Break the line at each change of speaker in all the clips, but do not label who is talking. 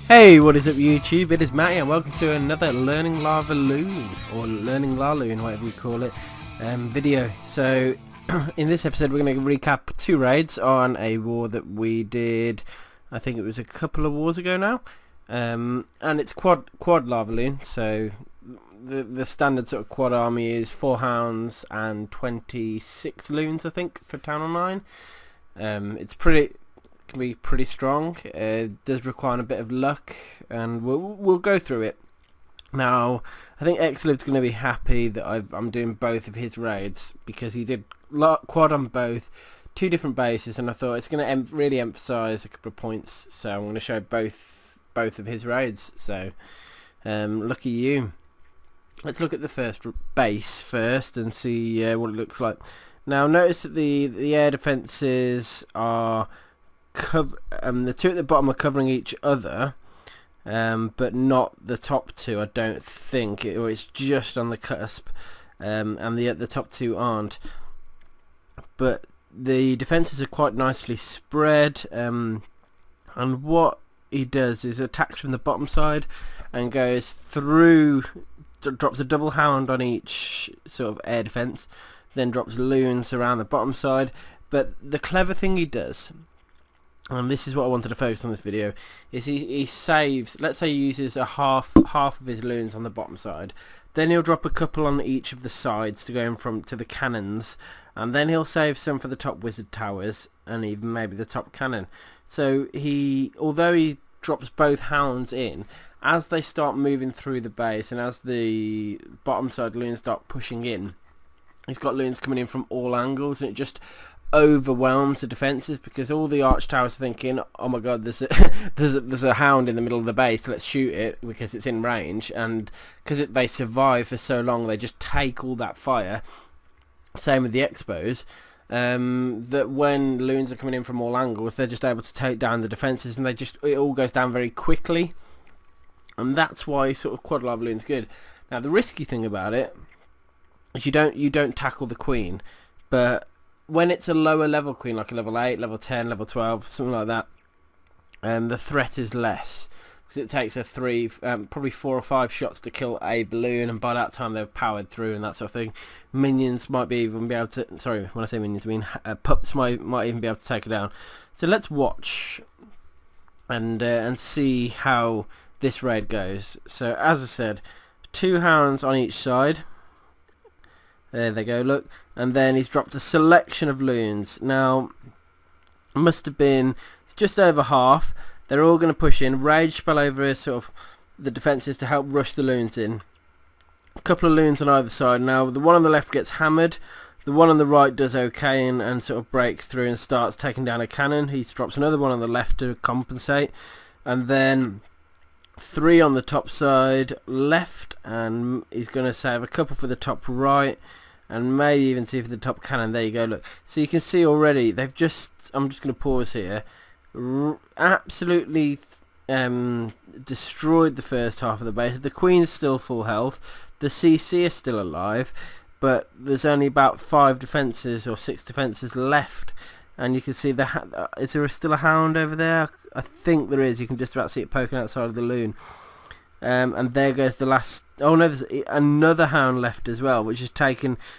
Hey, what is up YouTube? It is Matty and welcome to another Learning LavaLoon, or Learning LaLoon, whatever you call it, video. So, in this episode we're going to recap two raids on a war that we did, I think it was a couple of wars ago now, and it's quad LavaLoon, so the standard sort of quad army is 4 hounds and 26 loons, I think, for Town Hall 9. It's can be pretty strong. It does require a bit of luck, and we'll go through it. Now, I think Xliv's going to be happy that I'm doing both of his raids, because he did quad on both, two different bases, and I thought it's going to really emphasise a couple of points, so I'm going to show both of his raids. So, lucky you. Let's look at the first base first and see what it looks like. Now, notice that the air defences are the two at the bottom are covering each other, but not the top two, I don't think, or it's just on the cusp, and the top two aren't. But the defences are quite nicely spread, and what he does is attacks from the bottom side and goes through, drops a double hound on each sort of air defence, then drops loons around the bottom side. But the clever thing he does, and this is what I wanted to focus on this video, is he saves, let's say he uses a half of his loons on the bottom side, then he'll drop a couple on each of the sides to go in to the cannons, and then he'll save some for the top wizard towers and even maybe the top cannon. So although he drops both hounds in, as they start moving through the base and as the bottom side loons start pushing in, he's got loons coming in from all angles, and it just overwhelms the defences, because all the arch towers are thinking, oh my god, there's a hound in the middle of the base, let's shoot it because it's in range. And because they survive for so long, they just take all that fire. Same with the expos, that when loons are coming in from all angles, they're just able to take down the defences, and it all goes down very quickly. And that's why sort of quad LavaLoon's good. Now, the risky thing about it is you don't tackle the queen, but when it's a lower level queen, like a level 8, level 10, level 12, something like that, the threat is less, because it takes probably 4 or 5 shots to kill a balloon, and by that time they've powered through and that sort of thing. Minions might even be able to, sorry, when I say minions I mean pups might even be able to take it down. So let's watch and see how this raid goes. So as I said, 2 hounds on each side. There they go, look. And then he's dropped a selection of loons. Now, must have been just over half. They're all going to push in. Rage spell over sort of the defences to help rush the loons in. A couple of loons on either side. Now, the one on the left gets hammered. The one on the right does okay and sort of breaks through and starts taking down a cannon. He drops another one on the left to compensate. And then 3 on the top side left, and he's going to save a couple for the top right, and maybe even 2 for the top cannon. There you go, look. So you can see already they've I'm just going to pause here, absolutely destroyed the first half of the base. The queen's still full health, the CC is still alive, but there's only about 5 defences or 6 defences left. And you can see is there still a hound over there? I think there is. You can just about see it poking outside of the loon. And there goes the last. Oh no, there's another hound left as well, which is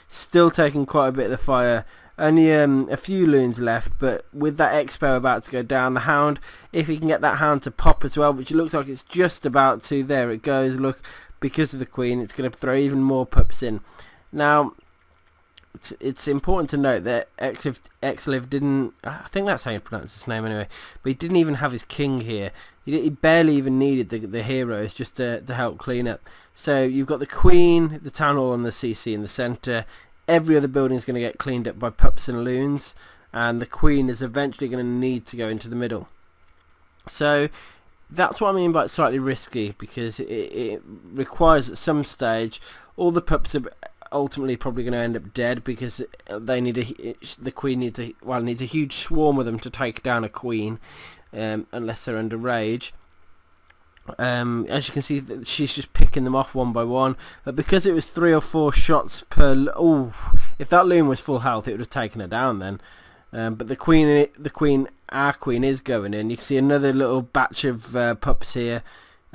still taking quite a bit of the fire. Only a few loons left, but with that expo about to go down, the hound, if he can get that hound to pop as well, which it looks like it's just about to, there it goes, look, because of the queen, it's going to throw even more pups in. Now, it's important to note that Xliv didn't, I think that's how you pronounce his name anyway, but he didn't even have his king here. He barely even needed the heroes just to help clean up. So you've got the queen, the town hall and the CC in the centre. Every other building is going to get cleaned up by pups and loons, and the queen is eventually going to need to go into the middle. So that's what I mean by it's slightly risky, because it requires at some stage all the pups are ultimately probably going to end up dead, because the queen needs a huge swarm of them to take down a queen, unless they're under rage. As you can see, she's just picking them off one by one, but because it was 3 or 4 shots per if that loon was full health, it would have taken her down then. But the queen our queen is going in. You can see another little batch of pups here.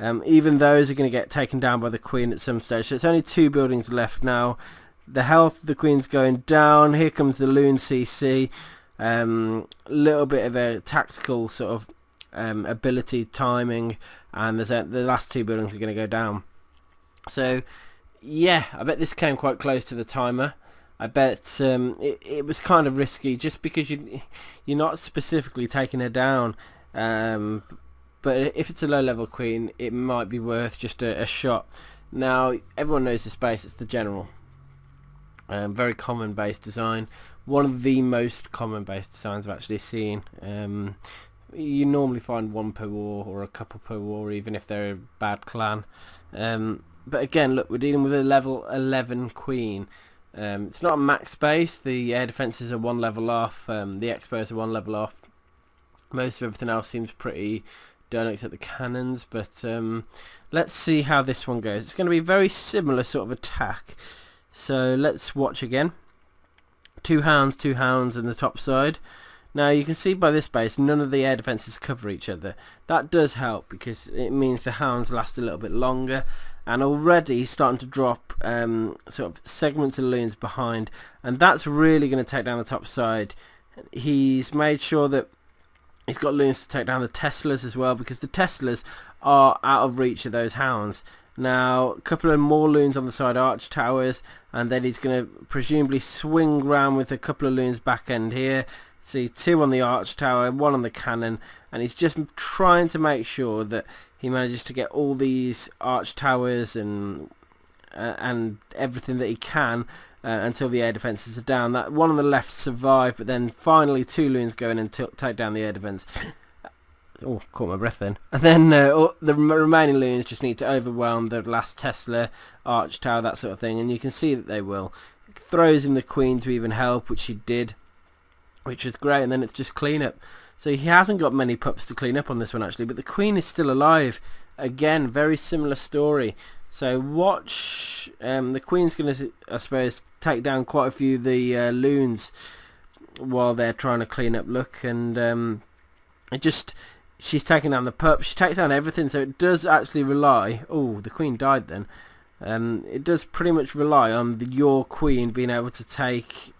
Even those are going to get taken down by the queen at some stage. So it's only 2 buildings left now. The health of the queen's going down. Here comes the Loon CC. Little bit of a tactical sort of ability timing, and the last 2 buildings are going to go down. So yeah, I bet this came quite close to the timer. I bet it was kind of risky just because you're not specifically taking her down, but if it's a low level queen it might be worth just a shot. Now everyone knows this base, it's the general. Very common base design, one of the most common base designs I've actually seen. You normally find 1 per war or a couple per war, even if they're a bad clan. But again, look, we're dealing with a level 11 queen. It's not a max base. The air defences are 1 level off, the expos are 1 level off. Most of everything else seems pretty done except the cannons, but let's see how this one goes. It's going to be a very similar sort of attack. So let's watch again. 2 hounds in the top side. Now you can see by this base none of the air defences cover each other. That does help because it means the hounds last a little bit longer, and already he's starting to drop sort of segments of loons behind, and that's really going to take down the top side. He's made sure that he's got loons to take down the Teslas as well, because the Teslas are out of reach of those hounds. Now a couple of more loons on the side arch towers, and then he's going to presumably swing round with a couple of loons back end here. See, 2 on the arch tower, 1 on the cannon, and he's just trying to make sure that he manages to get all these arch towers and everything that he can until the air defences are down. That one on the left survived, but then finally 2 loons go in and take down the air defence. Oh, caught my breath then. And then the remaining loons just need to overwhelm the last Tesla, arch tower, that sort of thing, and you can see that they will. Throws in the queen to even help, which he did, which was great, and then it's just clean up. So he hasn't got many pups to clean up on this one actually, but the queen is still alive. Again, very similar story. So watch, the queen's going to, I suppose, take down quite a few of the loons while they're trying to clean up. Look, and she's taking down the pup, she takes down everything, so it does actually rely, oh, the queen died then. It does pretty much rely on your queen being able to take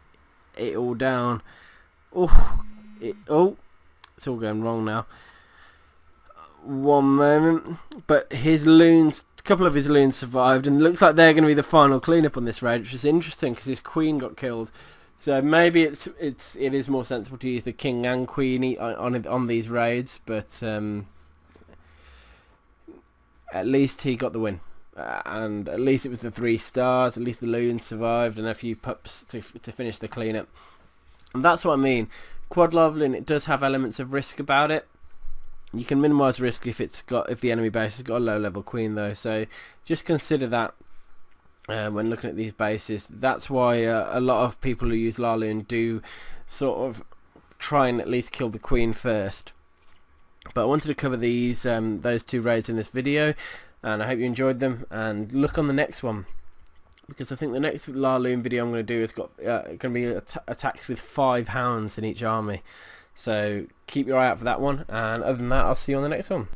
it all down. Oh, it's all going wrong now. One moment, but his loons, a couple of his loons survived, and it looks like they're going to be the final cleanup on this raid, which is interesting because his queen got killed. So maybe it is more sensible to use the king and queen on these raids, but at least he got the win, and at least it was the 3 stars. At least the loons survived and a few pups to finish the cleanup. And that's what I mean. Quad LavaLoon, it does have elements of risk about it. You can minimise risk if the enemy base has got a low level queen though. So just consider that when looking at these bases. That's why a lot of people who use LaLoon do sort of try and at least kill the queen first. But I wanted to cover those 2 raids in this video, and I hope you enjoyed them. And look on the next one, because I think the next LaLoon video I'm going to do is going to be attacks with 5 hounds in each army. So keep your eye out for that one, and other than that, I'll see you on the next one.